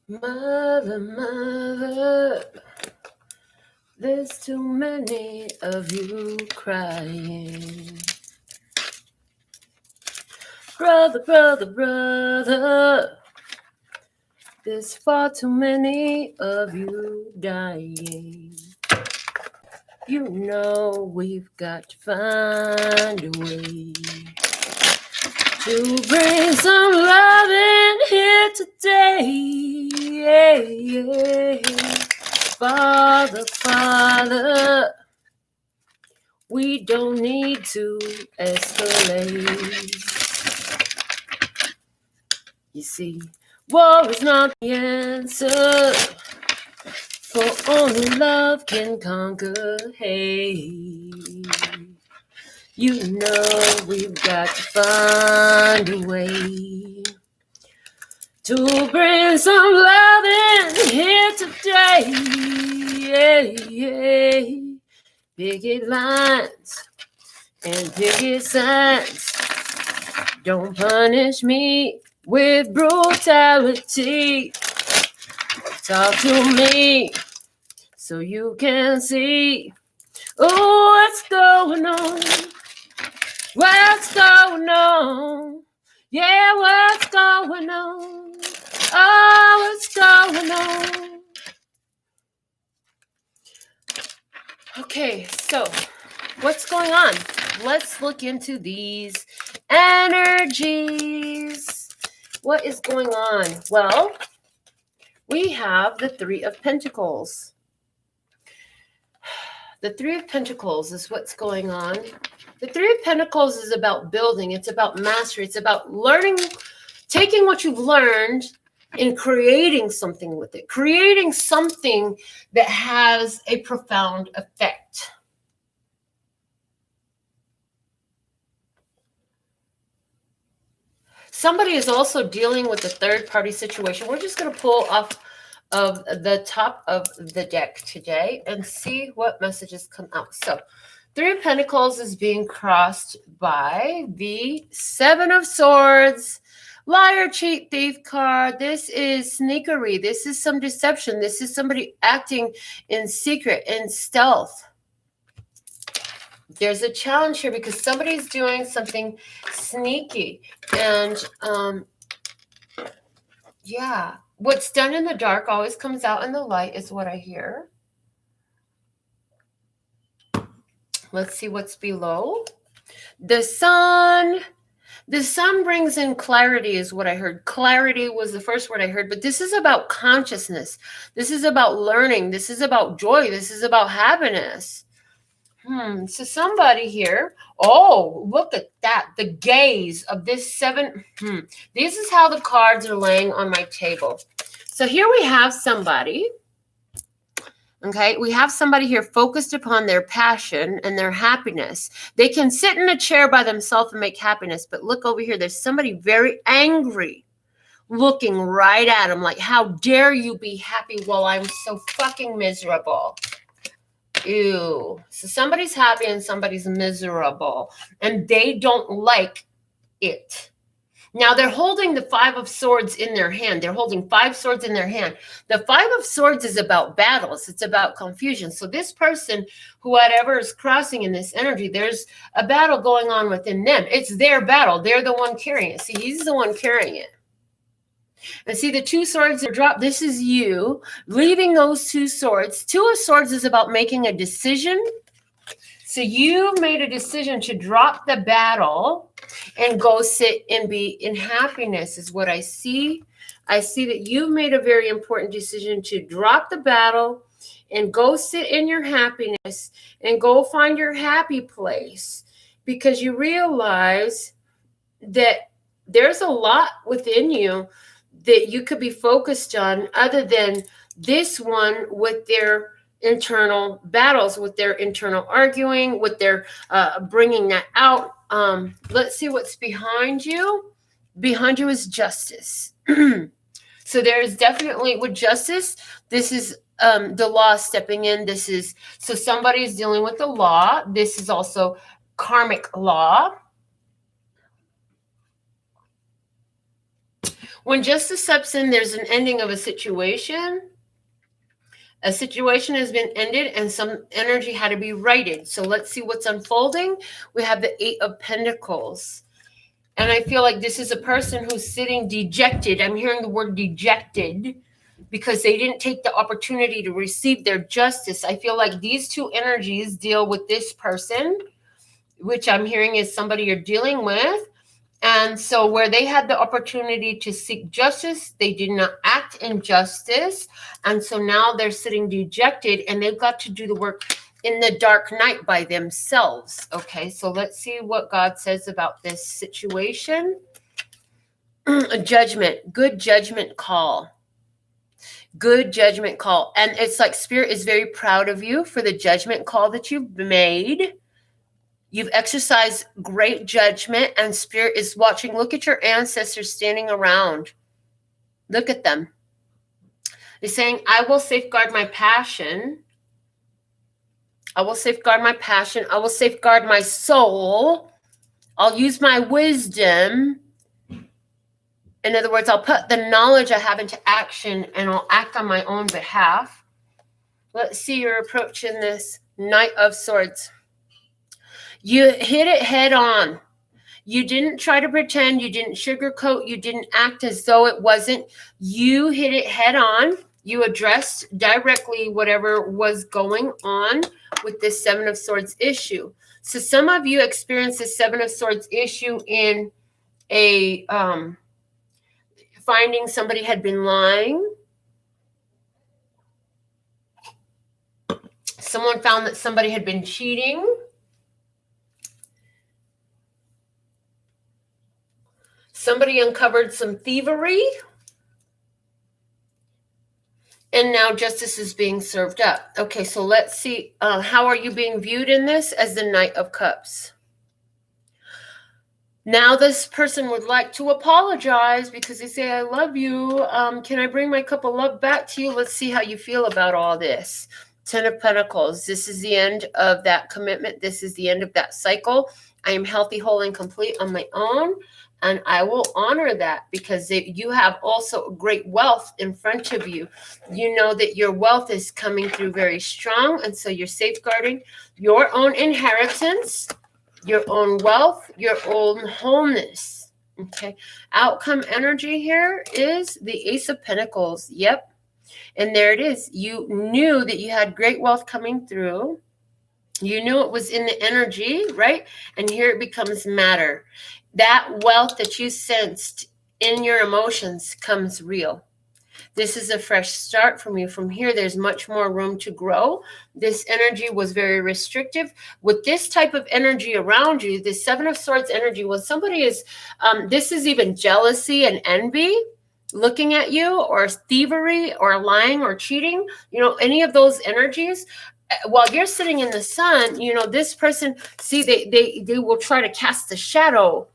Mother, mother, there's too many of you crying. Brother, brother, brother, there's far too many of you dying. You know we've got to find a way to bring some love in here today. Yeah, yeah. Father, Father, we don't need to escalate. You see, war is not the answer, for only love can conquer hate. You know we've got to find a way to bring some love in here today. Yeah, yeah. Picket lines and picket signs. Don't punish me with brutality. Talk to me so you can see what's going on. What's going on? Yeah, what's going on? Oh, what's going on? Okay, so what's going on? Let's look into these energies. What is going on? Well, we have the Three of Pentacles. The Three of Pentacles is what's going on. The Three of Pentacles is about building. It's about mastery. It's about learning, taking what you've learned and creating something with it. Creating something that has a profound effect. Somebody is also dealing with a third-party situation. We're just going to pull off of the top of the deck today and see what messages come out. So, Three of Pentacles is being crossed by the Seven of Swords, liar, cheat, thief card. This is sneakery. This is some deception. This is somebody acting in secret, in stealth. There's a challenge here because somebody's doing something sneaky. And, yeah, what's done in the dark always comes out in the light is what I hear. Let's see what's below. The sun. The sun brings in clarity is what I heard. Clarity was the first word I heard, but this is about consciousness. This is about learning. This is about joy. This is about happiness. So somebody here, oh, look at that. The gaze of this seven. This is how the cards are laying on my table. So here we have somebody. Okay, we have somebody here focused upon their passion and their happiness. They can sit in a chair by themselves and make happiness, but look over here. There's somebody very angry looking right at them like, how dare you be happy while I'm so fucking miserable? Ew. So somebody's happy and somebody's miserable, and they don't like it. Now, they're holding the Five of Swords in their hand. They're holding 5 swords in their hand. The Five of Swords is about battles. It's about confusion. So this person, whoever is crossing in this energy, there's a battle going on within them. It's their battle. They're the one carrying it. See, he's the one carrying it. And see, the 2 swords are dropped. This is you leaving those 2 swords. 2 of Swords is about making a decision. So you made a decision to drop the battle and go sit and be in happiness is what I see. I see that you've made a very important decision to drop the battle and go sit in your happiness and go find your happy place, because you realize that there's a lot within you that you could be focused on other than this one with their internal battles, with their internal arguing, with their bringing that out. Let's see what's behind you. Behind you is justice. So there is definitely, with justice, this is the law stepping in. This is, so somebody's dealing with the law. This is also karmic law. When justice steps in, there's an ending of a situation. A situation has been ended and some energy had to be righted. So let's see what's unfolding. We have the Eight of Pentacles. And I feel like this is a person who's sitting dejected. I'm hearing the word dejected because they didn't take the opportunity to receive their justice. I feel like these two energies deal with this person, which I'm hearing is somebody you're dealing with. And so where they had the opportunity to seek justice, they did not act in justice. And so now they're sitting dejected and they've got to do the work in the dark night by themselves. Okay, so let's see what God says about this situation. A judgment, good judgment call. Good judgment call. And it's like Spirit is very proud of you for the judgment call that you've made. You've exercised great judgment and Spirit is watching. Look at your ancestors standing around. Look at them. They're saying, I will safeguard my passion. I will safeguard my passion. I will safeguard my soul. I'll use my wisdom. In other words, I'll put the knowledge I have into action and I'll act on my own behalf. Let's see your approach in this Knight of Swords. You hit it head on. You didn't try to pretend. You didn't sugarcoat. You didn't act as though it wasn't. You hit it head on. You addressed directly whatever was going on with this Seven of Swords issue. So some of you experienced the Seven of Swords issue in a finding somebody had been lying. Someone found that somebody had been cheating. Somebody uncovered some thievery. And now justice is being served up. Okay, so let's see. How are you being viewed in this? As the Knight of Cups. Now this person would like to apologize because they say, I love you. Can I bring my cup of love back to you? Let's see how you feel about all this. Ten of Pentacles. This is the end of that commitment. This is the end of that cycle. I am healthy, whole, and complete on my own. And I will honor that because you have also great wealth in front of you. You know that your wealth is coming through very strong. And so you're safeguarding your own inheritance, your own wealth, your own wholeness. Okay. Outcome energy here is the Ace of Pentacles. Yep. And there it is. You knew that you had great wealth coming through. You knew it was in the energy, right? And here it becomes matter. That wealth that you sensed in your emotions comes real. This is a fresh start from you. From here, there's much more room to grow. This energy was very restrictive. With this type of energy around you, the Seven of Swords energy, when somebody is, this is even jealousy and envy looking at you, or thievery or lying or cheating, you know, any of those energies. While you're sitting in the sun, you know, this person, see, they will try to cast a shadow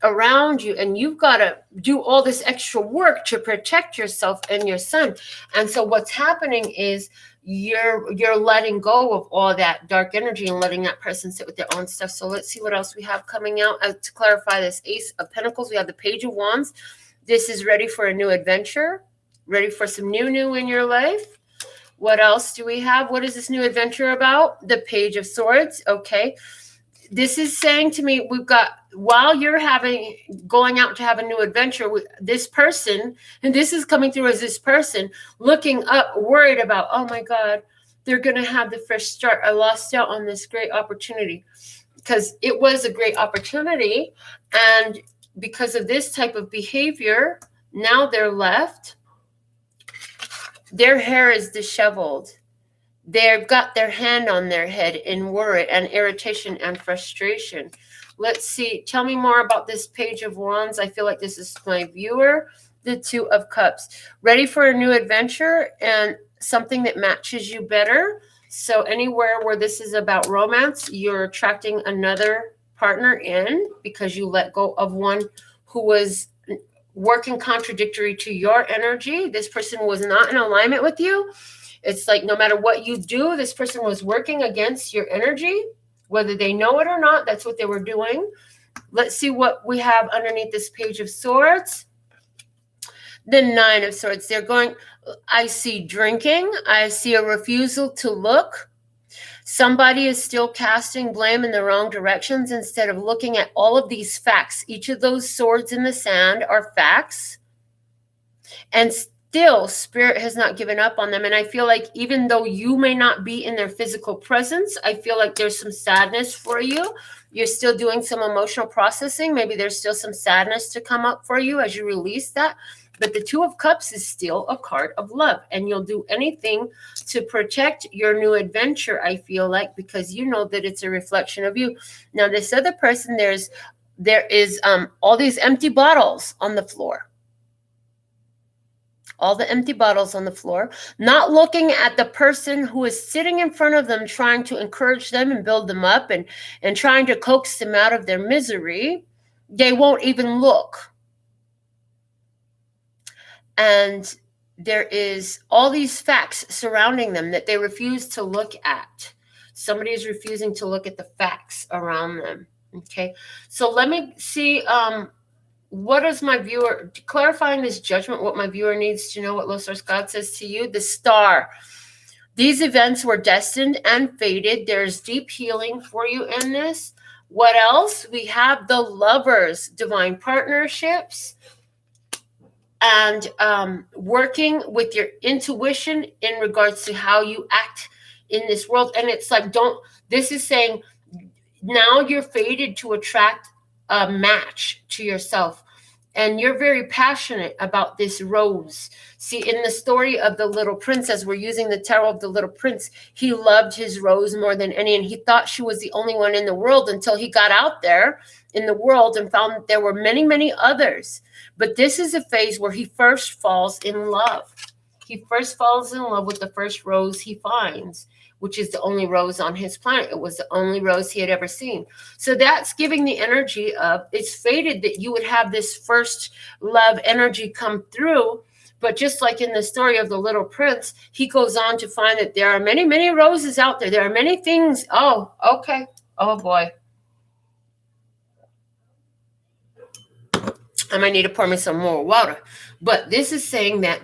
around you, and you've got to do all this extra work to protect yourself and your son. And so what's happening is you're letting go of all that dark energy and letting that person sit with their own stuff. So let's see what else we have coming out. To clarify this Ace of Pentacles, we have the Page of Wands. This is ready for a new adventure, ready for some new in your life. What else do we have? What is this new adventure about? The Page of Swords. Okay. This is saying to me, we've got, while you're going out to have a new adventure with this person, and this is coming through as this person looking up, worried about, oh my God, they're going to have the fresh start. I lost out on this great opportunity, because it was a great opportunity. And because of this type of behavior, now they're left. Their hair is disheveled. They've got their hand on their head in worry and irritation and frustration. Let's see. Tell me more about this Page of Wands. I feel like this is my viewer. The Two of Cups. Ready for a new adventure and something that matches you better. So anywhere where this is about romance, you're attracting another partner in because you let go of one who was working contradictory to your energy. This person was not in alignment with you. It's like no matter what you do, this person was working against your energy, whether they know it or not. That's what they were doing. Let's see what we have underneath this Page of Swords. The Nine of Swords. They're going, I see drinking. I see a refusal to look. Somebody is still casting blame in the wrong directions instead of looking at all of these facts. Each of those swords in the sand are facts. And still, Spirit has not given up on them. And I feel like even though you may not be in their physical presence, I feel like there's some sadness for you. You're still doing some emotional processing. Maybe there's still some sadness to come up for you as you release that. But the Two of Cups is still a card of love, and you'll do anything to protect your new adventure, I feel like, because you know that it's a reflection of you. Now, this other person, there is all these empty bottles on the floor. All the empty bottles on the floor, not looking at the person who is sitting in front of them, trying to encourage them and build them up and trying to coax them out of their misery. They won't even look. And there is all these facts surrounding them that they refuse to look at. Somebody is refusing to look at the facts around them. Okay. So let me see, what is my viewer, clarifying this judgment, what my viewer needs to know, what Low Source God says to you. The Star. These events were destined and fated. There's deep healing for you in this. What else? We have the Lovers, divine partnerships, and working with your intuition in regards to how you act in this world. And it's like, this is saying now you're fated to attract a match to yourself. And you're very passionate about this rose. See, in the story of the Little Princess, we're using the tarot of the Little Prince. He loved his rose more than any, and he thought she was the only one in the world until he got out there in the world and found that there were many, many others. But this is a phase where he first falls in love. He first falls in love with the first rose he finds, which is the only rose on his planet. It was the only rose he had ever seen. So that's giving the energy of, it's fated that you would have this first love energy come through. But just like in the story of the Little Prince, he goes on to find that there are many, many roses out there. There are many things. Oh, okay. Oh, boy. I might need to pour me some more water. But this is saying that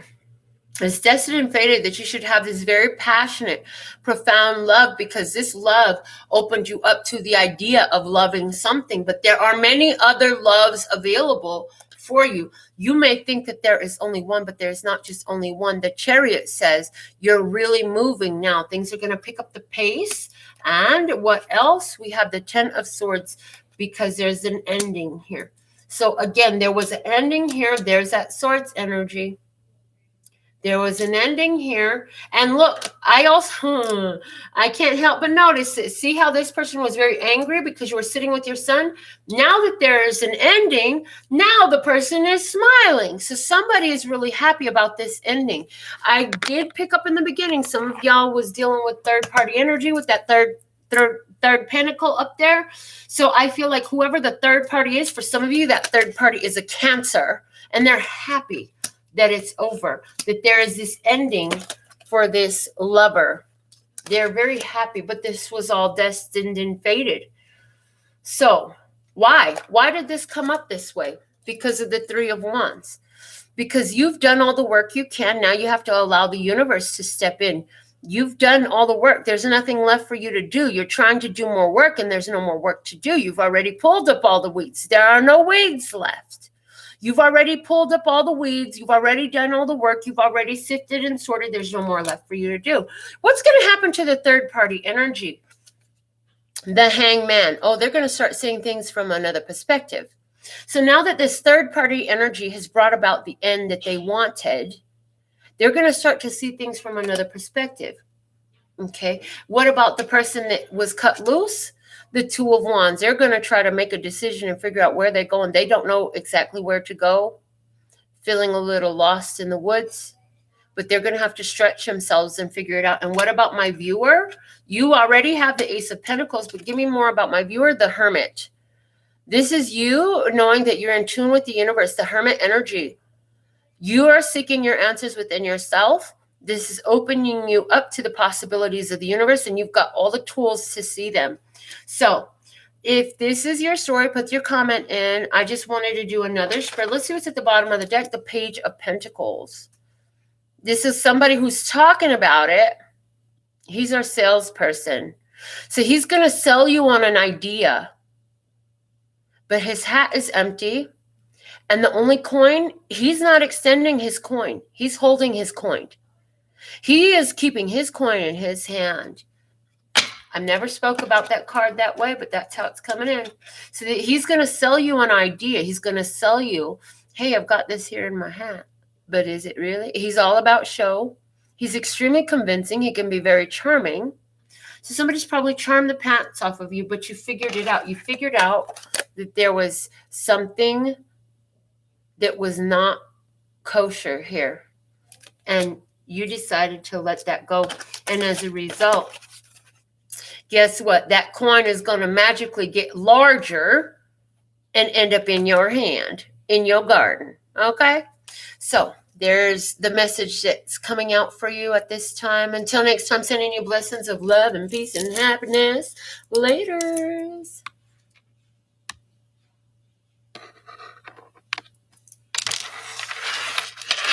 it's destined and fated that you should have this very passionate, profound love, because this love opened you up to the idea of loving something. But there are many other loves available for you. You may think that there is only one, but there's not just only one. The Chariot says you're really moving now. Things are going to pick up the pace. And what else? We have the Ten of Swords, because there's an ending here. So again, there was an ending here. There's that Swords energy. There was an ending here. And look, I can't help but notice it. See how this person was very angry because you were sitting with your son? Now that there is an ending, now the person is smiling. So somebody is really happy about this ending. I did pick up in the beginning, some of y'all was dealing with third-party energy with that third pentacle up there. So I feel like whoever the third party is, for some of you, that third party is a Cancer, and they're happy that it's over, that there is this ending for this lover. They're very happy, but this was all destined and fated. So why? Why did this come up this way? Because of the Three of Wands. Because you've done all the work you can. Now you have to allow the universe to step in. You've done all the work. There's nothing left for you to do. You're trying to do more work, and there's no more work to do. You've already pulled up all the weeds. There are no weeds left. You've already pulled up all the weeds. You've already done all the work. You've already sifted and sorted. There's no more left for you to do. What's going to happen to the third-party energy? The Hangman. Oh, they're going to start seeing things from another perspective. So now that this third-party energy has brought about the end that they wanted, they're going to start to see things from another perspective. Okay. What about the person that was cut loose? The Two of Wands. They're going to try to make a decision and figure out where they're going. They don't know exactly where to go, feeling a little lost in the woods, but they're going to have to stretch themselves and figure it out. And what about my viewer? You already have the Ace of Pentacles, but give me more about my viewer, the Hermit. This is you knowing that you're in tune with the universe, the Hermit energy. You are seeking your answers within yourself. This is opening you up to the possibilities of the universe, and you've got all the tools to see them. So If this is your story, put your comment in. I just wanted to do another spread. Let's see what's at the bottom of the deck. The Page of Pentacles. This is somebody who's talking about it. He's our salesperson. So he's going to sell you on an idea. But his hat is empty. And the only coin, he's not extending his coin. He's holding his coin. He is keeping his coin in his hand. I never spoke about that card that way, but that's how it's coming in. So that he's going to sell you an idea. He's going to sell you, hey, I've got this here in my hat. But is it really? He's all about show. He's extremely convincing. He can be very charming. So somebody's probably charmed the pants off of you, but you figured it out. You figured out that there was something that was not kosher here. And you decided to let that go. And as a result, guess what? That coin is going to magically get larger and end up in your hand, in your garden. Okay? So there's the message that's coming out for you at this time. Until next time, sending you blessings of love and peace and happiness. Laters.